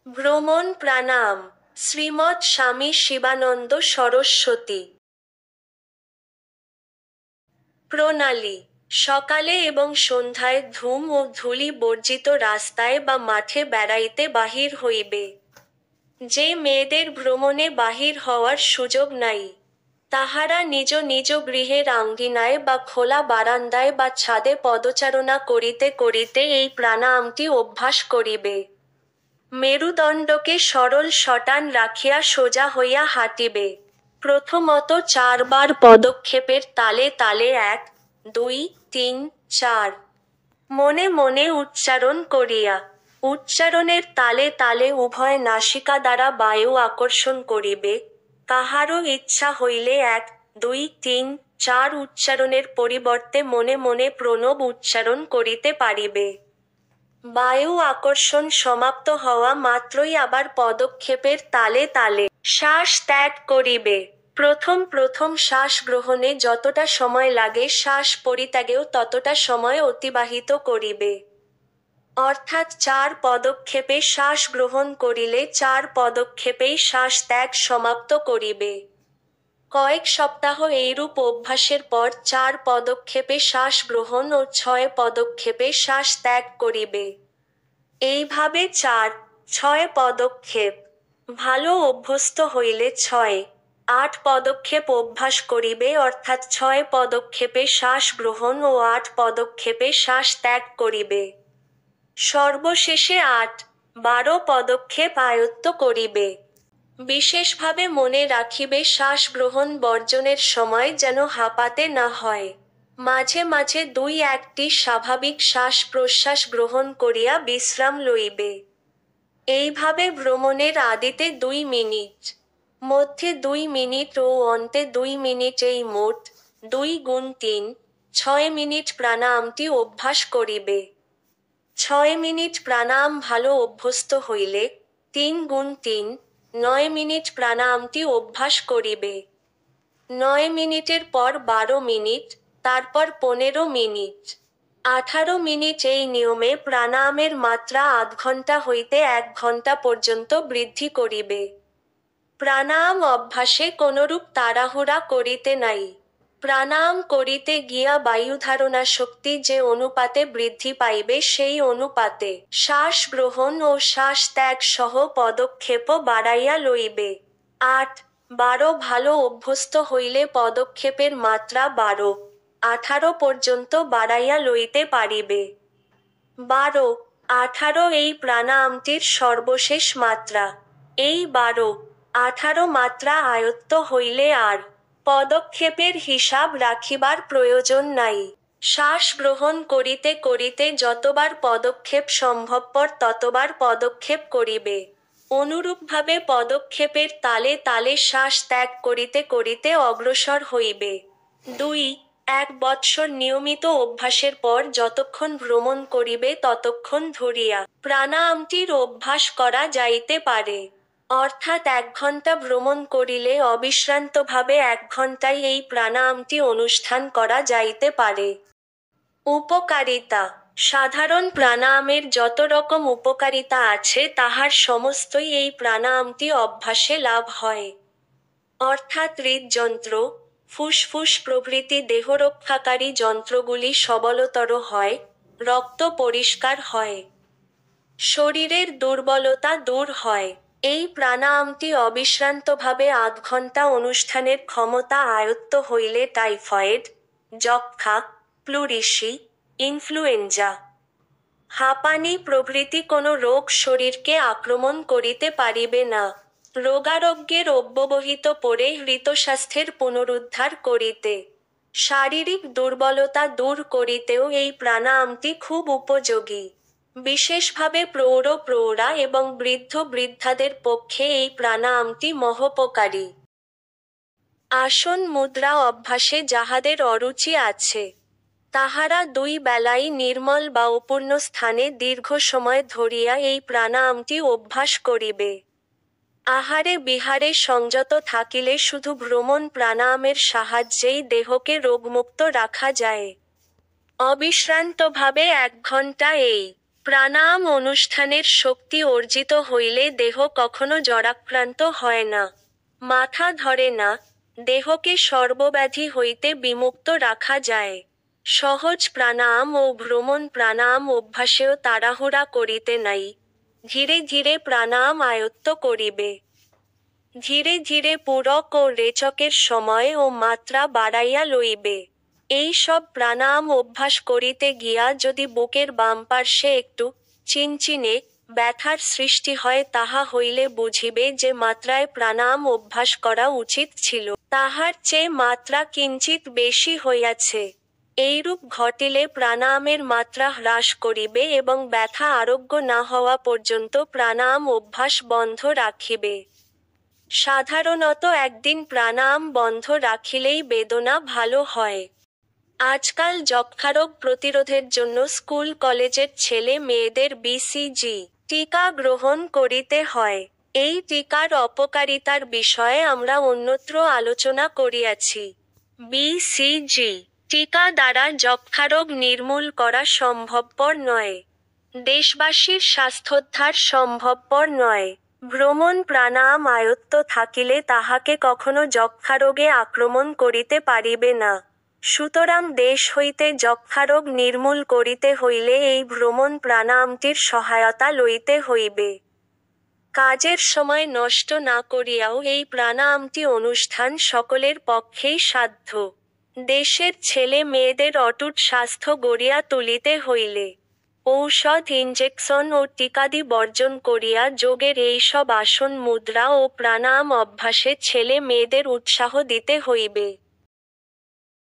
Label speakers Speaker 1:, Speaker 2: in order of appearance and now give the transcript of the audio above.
Speaker 1: ভ্রমণ প্রাণায়াম। শ্রীমৎ স্বামী শিবানন্দ সরস্বতী। প্রণালী। সকালে এবং সন্ধ্যায় ধূম ও ধূলি বর্জিত রাস্তায় বা মাঠে বেড়াইতে বাহির হইবে। যে মেয়েদের ভ্রমণে বাহির হওয়ার সুযোগ নাই, তাহারা নিজ নিজ গৃহের আঙ্গিনায় বা খোলা বারান্দায় বা ছাদে পদচারণা করিতে করিতে এই প্রাণায়ামটি অভ্যাস করিবে। মেরুদণ্ডকে সরল সটান রাখিয়া সোজা হইয়া হাঁটিবে। প্রথমত 4 বার পদক্ষেপের তালে তালে 1, 2, 3, 4 মনে মনে উচ্চারণ করিয়া, উচ্চারণের তালে তালে উভয় নাসিকা দ্বারা বায়ু আকর্ষণ করিবে। কাহারও ইচ্ছা হইলে 1, 2, 3, 4 উচ্চারণের পরিবর্তে মনে মনে প্রণব উচ্চারণ করিতে পারিবে। বায়ু আকর্ষণ সমাপ্ত হওয়া মাত্রই আবার পদক্ষেপের তালে তালে শ্বাস ত্যাগ করিবে। প্রথম প্রথম শ্বাস গ্রহণে যতটা সময় লাগে শ্বাস পরিত্যাগেও ততটা সময় অতিবাহিত করিবে। অর্থাৎ 4 পদক্ষেপে শ্বাস গ্রহণ করিলে 4 পদক্ষেপেই শ্বাস ত্যাগ সমাপ্ত করিবে। কয়েক সপ্তাহ এইরূপ অভ্যাসের পর 4 পদক্ষেপে শ্বাস গ্রহণ ও 6 পদক্ষেপে শ্বাস ত্যাগ করিবে। এইভাবে 4, 6 পদক্ষেপ। ভালো অভ্যস্ত হইলে 6, 8 পদক্ষেপ অভ্যাস করিবে, অর্থাৎ 6 পদক্ষেপে শ্বাস গ্রহণ ও 8 পদক্ষেপে শ্বাস ত্যাগ করিবে। সর্বশেষে 8, 12 পদক্ষেপ আয়ত্ত করিবে। বিশেষভাবে মনে রাখিবে শ্বাস গ্রহণ বর্জনের সময় যেন হাঁপাতে না হয়। মাঝে মাঝে 2-1টি স্বাভাবিক শ্বাস প্রশ্বাস গ্রহণ করিয়া বিশ্রাম লইবে। এইভাবে ভ্রমণের আদিতে 2 মিনিট, মধ্যে 2 মিনিট ও অন্তে 2 মিনিট, এই মোট 2 গুণ 3, 6 মিনিট প্রাণায়ামটি অভ্যাস করিবে। 6 মিনিট প্রাণায়াম ভালো অভ্যস্ত হইলে 3 গুণ 3, 9 মিনিট প্রাণায়ামটি অভ্যাস করিবে। 9 মিনিটের পর 12 মিনিট, তারপর 15 মিনিট, 18 মিনিট, এই নিয়মে প্রাণায়ামের মাত্রা আধ ঘন্টা হইতে 1 ঘন্টা পর্যন্ত বৃদ্ধি করিবে। প্রাণায়াম অভ্যাসে কোনরূপ তাড়াহুড়া করিতে নাই। প্রাণায়াম করিতে গিয়া বায়ুধারণা শক্তি যে অনুপাতে বৃদ্ধি পাইবে সেই অনুপাতে শ্বাস গ্রহণ ও শ্বাস ত্যাগ সহ পদক্ষেপও বাড়াইয়া লইবে। 8, 12 ভালো অভ্যস্ত হইলে পদক্ষেপের মাত্রা 12, 18 পর্যন্ত বাড়াইয়া লইতে পারিবে। 12, 18 এই প্রাণায়ামটির সর্বশেষ মাত্রা। এই 12, 18 মাত্রা আয়ত্ত হইলে আর পদক্ষেপের হিসাব রাখিবার প্রয়োজন নাই। শ্বাস গ্রহণ করিতে করিতে যতবার পদক্ষেপ সম্ভবপর ততবার পদক্ষেপ করিবে। অনুরূপভাবে পদক্ষেপের তালে তালে শ্বাস ত্যাগ করিতে করিতে অগ্রসর হইবে। 2-1 বৎসর নিয়মিত অভ্যাসের পর যতক্ষণ ভ্রমণ করিবে ততক্ষণ ধরিয়া প্রাণায়ামটির অভ্যাস করা যাইতে পারে। অর্থাৎ 1 ঘন্টা ভ্রমণ করিলে অবিশ্রান্তভাবে 1 ঘন্টায় এই প্রাণায়ামটি অনুষ্ঠান করা যাইতে পারে। উপকারিতা। সাধারণ প্রাণায়ামের যত রকম উপকারিতা আছে তাহার সমস্তই এই প্রাণায়ামটি অভ্যাসে লাভ হয়। অর্থাৎ হৃদযন্ত্র, ফুসফুস প্রভৃতি দেহরক্ষাকারী যন্ত্রগুলি সবলতর হয়, রক্ত পরিষ্কার হয়, শরীরের দুর্বলতা দূর হয়। এই প্রাণায়ামটি অবিশ্রান্তভাবে আধ ঘন্টা অনুষ্ঠানের ক্ষমতা আয়ত্ত হইলে টাইফয়েড, যক্ষ্মা, প্লুরিসি, ইনফ্লুয়েঞ্জা, হাঁপানি প্রভৃতি কোনো রোগ শরীরকে আক্রমণ করিতে পারিবে না। রোগারোগ্যের অব্যবহিত পড়ে হৃতস্বাস্থ্যের পুনরুদ্ধার করিতে, শারীরিক দুর্বলতা দূর করিতেও এই প্রাণায়ামটি খুব উপযোগী। বিশেষভাবে প্রৌঢ় প্রৌঢ়া এবং বৃদ্ধ বৃদ্ধাদের পক্ষে এই প্রাণায়ামটি মহোপকারী। আসন মুদ্রা অভ্যাসে যাহাদের অরুচি আছে, তাহারা 2 বেলাই নির্মল বা অপূর্ণ স্থানে দীর্ঘ সময় ধরিয়া এই প্রাণায়ামটি অভ্যাস করিবে। আহারে বিহারে সংযত থাকিলে শুধু ভ্রমণ প্রাণায়ামের সাহায্যেই দেহকে রোগমুক্ত রাখা যায়। অবিশ্রান্তভাবে 1 ঘন্টা এই প্রাণায়াম অনুষ্ঠানের শক্তি অর্জিত হইলে দেহ কখনো জরাক্রান্ত হয় না, মাথা ধরে না, দেহকে সর্বব্যাধি হইতে বিমুক্ত রাখা যায়। সহজ প্রাণায়াম ও ভ্রমণ প্রাণায়াম অভ্যাসেও তাড়াহুড়া করিতে নাই, ধীরে ধীরে প্রাণায়াম আয়ত্ত করিবে। ধীরে ধীরে পূরক ও রেচকের সময় ও মাত্রা বাড়াইয়া লইবে। এই সব প্রাণায়াম অভ্যাস করিতে গিয়া যদি বুকের বাম পার্শ্বে একটু চিনচিনে ব্যথার সৃষ্টি হয়, তাহা হইলে বুঝিবে যে মাত্রায় প্রাণায়াম অভ্যাস করা উচিত ছিল, তাহার চেয়ে মাত্রা কিঞ্চিত বেশি হইয়াছে। এইরূপ ঘটিলে প্রাণায়ামের মাত্রা হ্রাস করিবে এবং ব্যথা আরোগ্য না হওয়া পর্যন্ত প্রাণায়াম অভ্যাস বন্ধ রাখিবে। সাধারণত একদিন প্রাণায়াম বন্ধ রাখিলেই বেদনা ভালো হয়। আজকাল যক্ষ্মারোগ প্রতিরোধের জন্য স্কুল কলেজের ছেলে মেয়েদের BCG টিকা গ্রহণ করিতে হয়। এই টিকার অপকারিতার বিষয়ে আমরা অন্যত্র আলোচনা করিয়াছি। BCG টিকা দ্বারা যক্ষ্মারোগ নির্মূল করা সম্ভবপর নয়। দেশবাসীর স্বাস্থ্যোদ্ধার সম্ভবপর নয়। ভ্রমণ প্রাণায়াম আয়ত্ত থাকিলে তাহাকে কখনো যক্ষ্মারোগে আক্রমণ করিতে পারিবে না। সুতরাং দেশ হইতে যক্ষ্মারোগ নির্মূল করিতে হইলে এই ভ্রমণ প্রাণায়ামটির সহায়তা লইতে হইবে। কাজের সময় নষ্ট না করিয়াও এই প্রাণায়ামটি অনুষ্ঠান সকলের পক্ষেই সাধ্য। দেশের ছেলে মেয়েদের অটুট স্বাস্থ্য গড়িয়া তুলিতে হইলে ঔষধ, ইনজেকশন ও টিকাদি বর্জন করিয়া যোগের এইসব আসন, মুদ্রা ও প্রাণায়াম অভ্যাসে ছেলে মেয়েদের উৎসাহ দিতে হইবে।